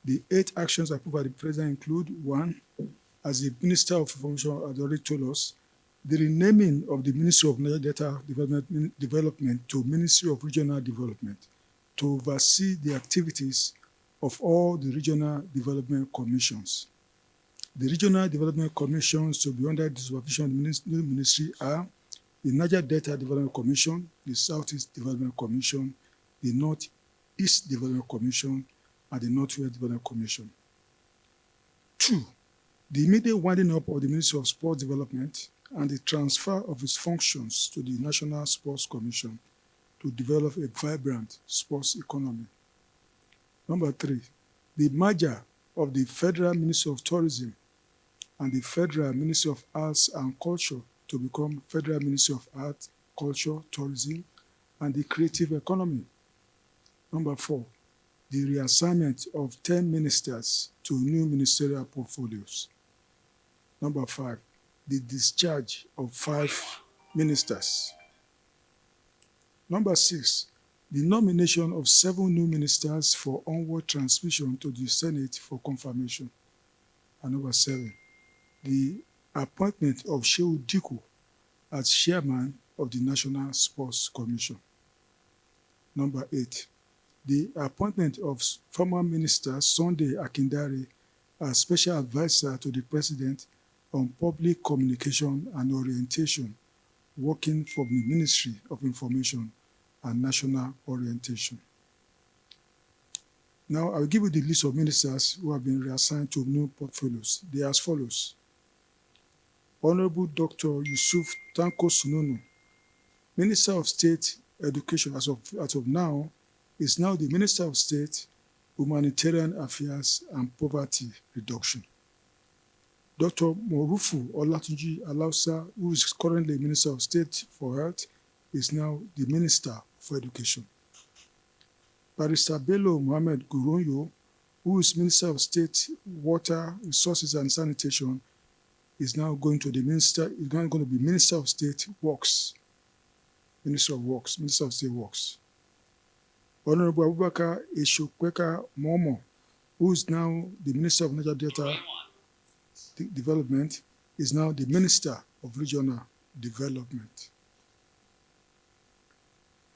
The 8 actions approved by the President include: 1, as the Minister of Information had already told us, the renaming of the Ministry of National Data Development to Ministry of Regional Development to oversee the activities of all the regional development commissions. The regional development commissions to be under the supervision of the new ministry are the Niger Delta Development Commission, the Southeast Development Commission, the Northeast Development Commission, and the Northwest Development Commission. 2, the immediate winding up of the Ministry of Sports Development and the transfer of its functions to the National Sports Commission to develop a vibrant sports economy. Number 3, the merger of the Federal Ministry of Tourism and the Federal Ministry of Arts and Culture to become Federal Ministry of Arts, Culture, Tourism, and the Creative Economy. Number 4, the reassignment of 10 ministers to new ministerial portfolios. Number 5, the discharge of 5 ministers. Number 6, the nomination of 7 new ministers for onward transmission to the Senate for confirmation. And number 7, the appointment of Shehu Diko as chairman of the National Sports Commission. Number 8, the appointment of former Minister Sunday Akindare as special advisor to the President on public communication and orientation, working for the Ministry of Information and National Orientation. Now, I will give you the list of ministers who have been reassigned to new portfolios. They are as follows: Honorable Dr. Yusuf Tanko Sununu, Minister of State Education as of now, is now the Minister of State, Humanitarian Affairs and Poverty Reduction. Dr. Morufu Olatunji Alausa, who is currently Minister of State for Health, is now the Minister for Education. Barrister Bello Mohammed Goronyo, who is Minister of State, Water, Resources and Sanitation, is now going to be Minister of State Works. Minister of State Works. Honorable Abubakar Eshokweka Momo, who is now the Minister of Niger Delta Development, is now the Minister of Regional Development.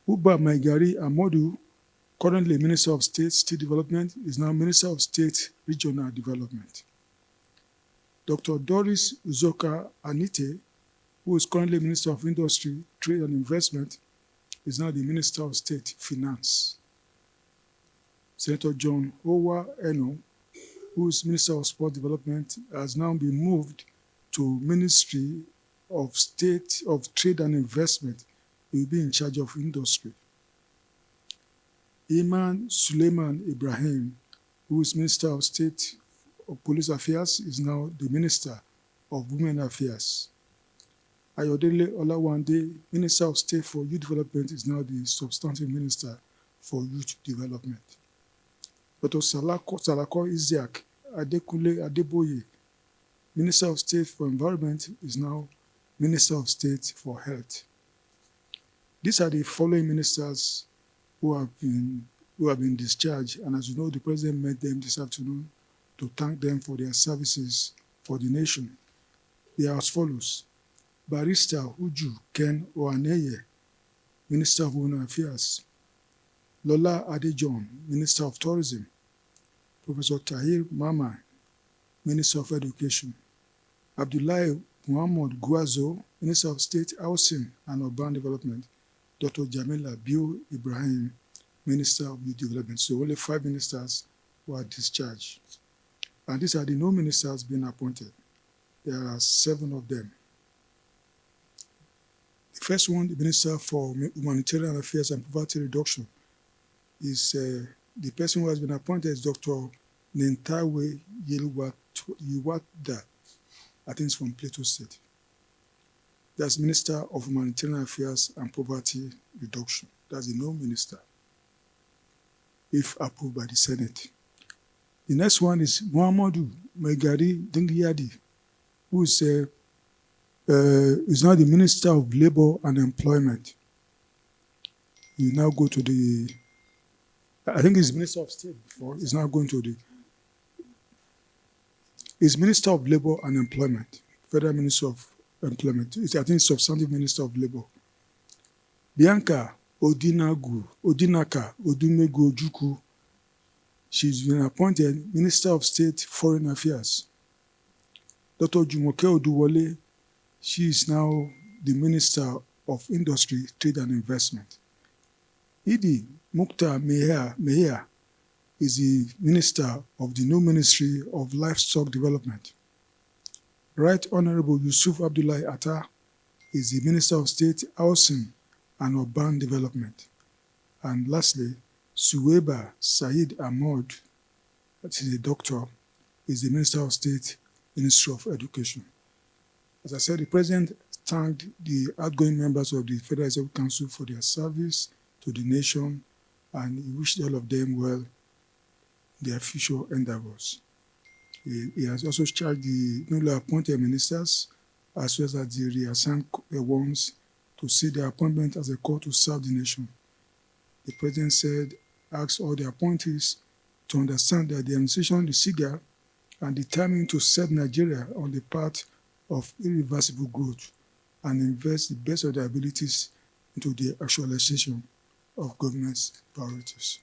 Uba Maigari Amodu, currently Minister of State Development, is now Minister of State Regional Development. Dr. Doris Uzoka Anite, who is currently Minister of Industry, Trade and Investment, is now the Minister of State Finance. Senator John Owa Eno, who is Minister of Sport Development, has now been moved to Ministry of State of Trade and Investment. He will be in charge of industry. Iman Suleiman Ibrahim, who is Minister of State of Police Affairs, is now the Minister of Women Affairs. Ayodele Olawande, Minister of State for Youth Development, is now the Substantive Minister for Youth Development. Dr. Salako Isiaq Adekunle Adeboye, Minister of State for Environment, is now Minister of State for Health. These are the following ministers who have been discharged, and as you know, the President met them this afternoon to thank them for their services for the nation. They are as follows: Barrister Uju Ken Oaneye, Minister of Women Affairs; Lola Adejon, Minister of Tourism; Professor Tahir Mama, Minister of Education; Abdullahi Muhammad Guazo, Minister of State Housing and Urban Development; Dr. Jamila Biu Ibrahim, Minister of Youth Development. So only 5 ministers were discharged. And these are the new ministers being appointed. There are 7 of them. The first one, the Minister for Humanitarian Affairs and Poverty Reduction, is the person who has been appointed is Dr. Nentawe Yiwada, I think it's from Plateau State. That's Minister of Humanitarian Affairs and Poverty Reduction. That's the new minister, if approved by the Senate. The next one is Muhammadu Megari Dingyadi, who is now the Minister of Labor and Employment. He now go to the, I think he's Minister of State before, he's now going to the is Minister of Labour and Employment, Federal Minister of Employment. I think Substantive Minister of Labour. Bianca Odinaka Odumegu Ojukwu, she's been appointed Minister of State Foreign Affairs. Dr. Jumoke Oduwole, she is now the Minister of Industry, Trade and Investment. Idi Mukhtar Meher is the Minister of the new Ministry of Livestock Development. Right Honorable Yusuf Abdullahi Atta is the Minister of State, Housing and Urban Development. And lastly, Suweba Said Ahmad, that is a doctor, is the Minister of State, Ministry of Education. As I said, the President thanked the outgoing members of the Federal Executive Council for their service to the nation, and he wished all of them well in their future endeavors. He has also charged the newly appointed ministers as well as the reassigned ones to see their appointment as a call to serve the nation. The President said, asked all the appointees to understand that the administration is eager and determined to set Nigeria on the path of irreversible growth and invest the best of their abilities into the actualization of government's priorities.